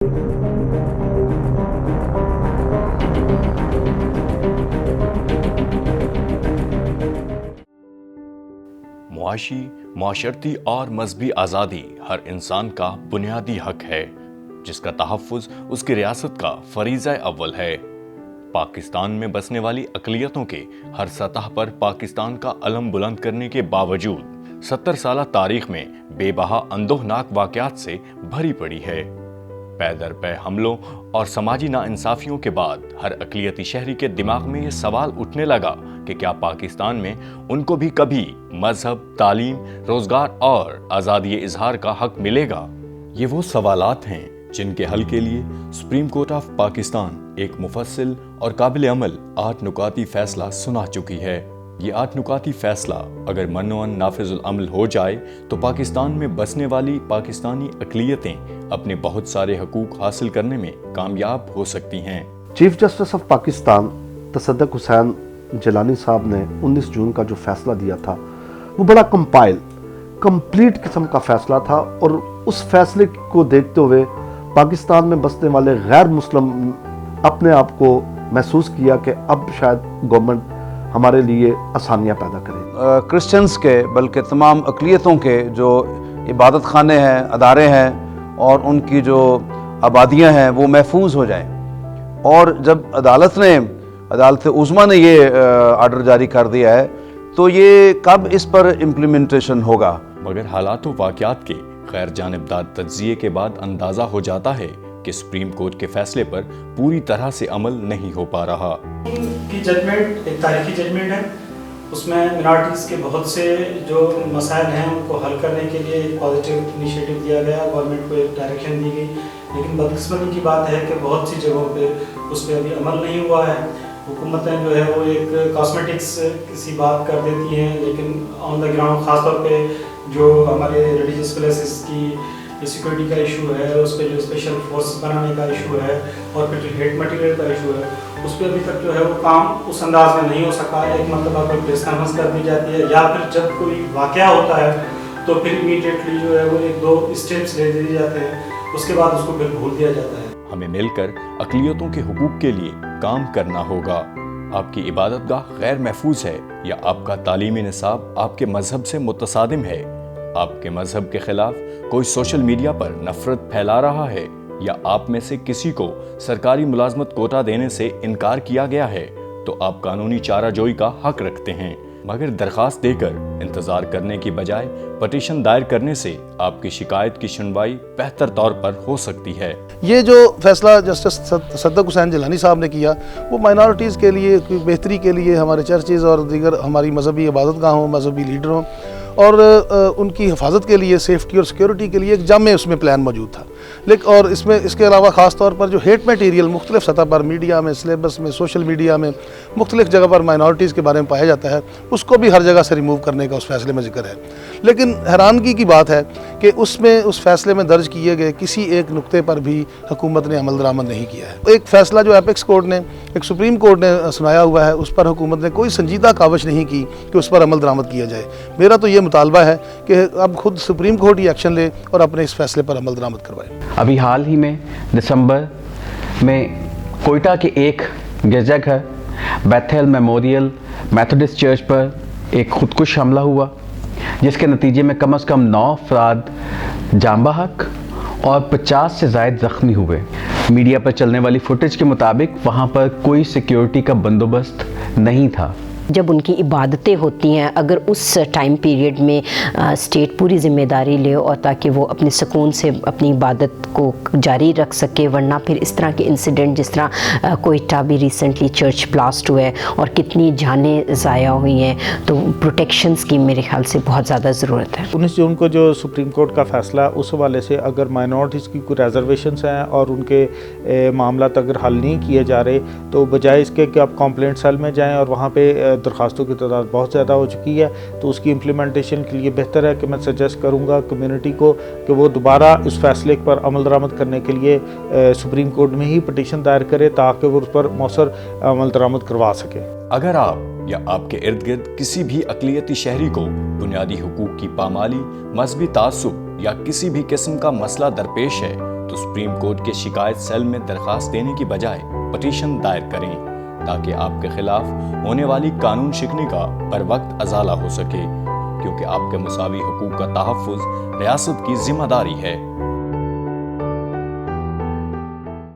معاشی، معاشرتی اور مذہبی آزادی ہر انسان کا بنیادی حق ہے، جس کا تحفظ اس کی ریاست کا فریضہ اول ہے۔ پاکستان میں بسنے والی اقلیتوں کے ہر سطح پر پاکستان کا علم بلند کرنے کے باوجود 70 سالہ تاریخ میں بے بہا اندوہناک واقعات سے بھری پڑی ہے۔ پے در پے حملوں اور سماجی ناانصافیوں کے بعد ہر اقلیتی شہری کے دماغ میں یہ سوال اٹھنے لگا کہ کیا پاکستان میں ان کو بھی کبھی مذہب، تعلیم، روزگار اور آزادی اظہار کا حق ملے گا؟ یہ وہ سوالات ہیں جن کے حل کے لیے سپریم کورٹ آف پاکستان ایک مفصل اور قابل عمل 8 نکاتی فیصلہ سنا چکی ہے۔ یہ 8 نکاتی فیصلہ اگر منوعاً نافذ العمل ہو جائے تو پاکستان میں بسنے والی پاکستانی اقلیتیں اپنے بہت سارے حقوق حاصل کرنے میں کامیاب ہو سکتی ہیں۔ چیف جسٹس آف پاکستان تصدق حسین جیلانی صاحب نے 19 جون کا جو فیصلہ دیا تھا وہ بڑا کمپلیٹ قسم کا فیصلہ تھا، اور اس فیصلے کو دیکھتے ہوئے پاکستان میں بسنے والے غیر مسلم اپنے آپ کو محسوس کیا کہ اب شاید گورنمنٹ ہمارے لیے آسانیاں پیدا کرے۔ کرسچنز کے بلکہ تمام اقلیتوں کے جو عبادت خانے ہیں، ادارے ہیں اور ان کی جو آبادیاں ہیں وہ محفوظ ہو جائیں، اور جب عدالت عظمیٰ نے یہ آرڈر جاری کر دیا ہے تو یہ کب اس پر امپلیمنٹیشن ہوگا؟ مگر حالات و واقعات کے غیر جانبدار تجزیے کے بعد اندازہ ہو جاتا ہے کہ سپریم کورٹ کے فیصلے پر پوری طرح سے عمل نہیں ہو پا رہا۔ کی ججمنٹ ایک تاریخی ججمنٹ ہے، اس میں منارٹیز کے بہت سے جو مسائل ہیں ان کو حل کرنے کے لیے ایک پازیٹیو انیشیٹو دیا گیا، گورنمنٹ کو ایک ڈائریکشن دی گئی، لیکن بدقسمتی کی بات ہے کہ بہت سی جگہوں پہ اس پہ ابھی عمل نہیں ہوا ہے۔ حکومتیں جو ہے وہ ایک کاسمیٹکس کسی بات کر دیتی ہیں، لیکن آن دا گراؤنڈ خاص طور پہ جو ہمارے ریلیجیس پلیسز کی سیکورٹی کا ایشو ہے، اس پہ جو اسپیشل فورس بنانے کا ایشو ہے، اور پھر جو ہیٹ مٹیریل کا ایشو ہے، اس پہ ابھی تک جو ہے وہ کام اس انداز میں نہیں ہو سکا۔ ایک مرتبہ کوئی پریس کانفرنس کر دی جاتی ہے، یا پھر جب کوئی واقعہ ہوتا ہے تو پھر امیڈیٹلی جو ہے وہ 1-2 اسٹیپس لے دیے جاتے ہیں، اس کے بعد اس کو پھر بھول دیا جاتا ہے۔ ہمیں مل کر اقلیتوں کے حقوق کے لیے کام کرنا ہوگا۔ آپ کی عبادت گاہ غیر محفوظ ہے، یا آپ کا تعلیمی نصاب آپ کے مذہب سے متصادم ہے، آپ کے مذہب کے خلاف کوئی سوشل میڈیا پر نفرت پھیلا رہا ہے، یا آپ میں سے کسی کو سرکاری ملازمت کوٹا دینے سے انکار کیا گیا ہے، تو آپ قانونی چارہ جوئی کا حق رکھتے ہیں۔ مگر درخواست دے کر انتظار کرنے کی بجائے پٹیشن دائر کرنے سے آپ کی شکایت کی سنوائی بہتر طور پر ہو سکتی ہے۔ یہ جو فیصلہ جسٹس تصدق حسین جیلانی صاحب نے کیا وہ مائنارٹیز کے لیے بہتری کے لیے، ہمارے چرچز اور دیگر ہماری مذہبی عبادت گاہوں، مذہبی لیڈروں اور ان کی حفاظت کے لیے، سیفٹی اور سیکیورٹی کے لیے ایک جامع اس میں پلان موجود تھا۔ لیکن اور اس کے علاوہ خاص طور پر جو ہیٹ میٹیریل مختلف سطح پر میڈیا میں، سلیبس میں، سوشل میڈیا میں مختلف جگہ پر مائنارٹیز کے بارے میں پایا جاتا ہے، اس کو بھی ہر جگہ سے ریموو کرنے کا اس فیصلے میں ذکر ہے۔ لیکن حیرانگی کی بات ہے کہ اس فیصلے میں درج کیے گئے کسی ایک نقطے پر بھی حکومت نے عمل درآمد نہیں کیا ہے۔ ایک فیصلہ جو ایپیکس کورٹ نے، ایک سپریم کورٹ نے سنایا ہوا ہے، اس پر حکومت نے کوئی سنجیدہ کاوش نہیں کی کہ اس پر عمل درآمد کیا جائے۔ میرا تو یہ مطالبہ ہے کہ اب خود سپریم کورٹ ہی ایکشن لے اور اپنے اس فیصلے پر عمل درآمد کروائے۔ ابھی حال ہی میں دسمبر میں کوئٹہ کے ایک گرجا گھر بیتھل میموریل میتھوڈسٹ چرچ پر ایک خودکش حملہ ہوا، جس کے نتیجے میں کم از کم 9 افراد جاں بحق اور 50 سے زائد زخمی ہوئے۔ میڈیا پر چلنے والی فوٹیج کے مطابق وہاں پر کوئی سیکیورٹی کا بندوبست نہیں تھا۔ جب ان کی عبادتیں ہوتی ہیں، اگر اس ٹائم پیریڈ میں اسٹیٹ پوری ذمہ داری لے اور تاکہ وہ اپنے سکون سے اپنی عبادت کو جاری رکھ سکے، ورنہ پھر اس طرح کے انسیڈنٹ جس طرح کوئٹہ بھی ریسنٹلی چرچ بلاسٹ ہوئے اور کتنی جانیں ضائع ہوئی ہیں، تو پروٹیکشنز کی میرے خیال سے بہت زیادہ ضرورت ہے۔ 19 جون کو جو سپریم کورٹ کا فیصلہ، اس حوالے سے اگر مائنورٹیز کی کوئی ریزرویشنز ہیں اور ان کے معاملات اگر حل نہیں کیے جا رہے، تو بجائے اس کے کہ آپ کمپلینٹ سیل میں جائیں اور وہاں پہ درخواستوں کی تعداد بہت زیادہ ہو چکی ہے، تو اس کی امپلیمنٹیشن کے لیے بہتر ہے کہ میں سجیسٹ کروں گا کمیونٹی کو کہ وہ دوبارہ اس فیصلے پر عمل درآمد کرنے کے لیے سپریم کورٹ میں ہی پٹیشن دائر کرے تاکہ وہ اس پر مؤثر عمل درآمد کروا سکے۔ اگر آپ یا آپ کے ارد گرد کسی بھی اقلیتی شہری کو بنیادی حقوق کی پامالی، مذہبی تعصب یا کسی بھی قسم کا مسئلہ درپیش ہے تو سپریم کورٹ کے شکایت سیل میں درخواست دینے کی بجائے پٹیشن دائر کریں تاکہ آپ کے خلاف ہونے والی قانون شکنی کا بر وقت ازالہ ہو سکے، کیونکہ آپ کے مساوی حقوق کا تحفظ ریاست کی ذمہ داری ہے۔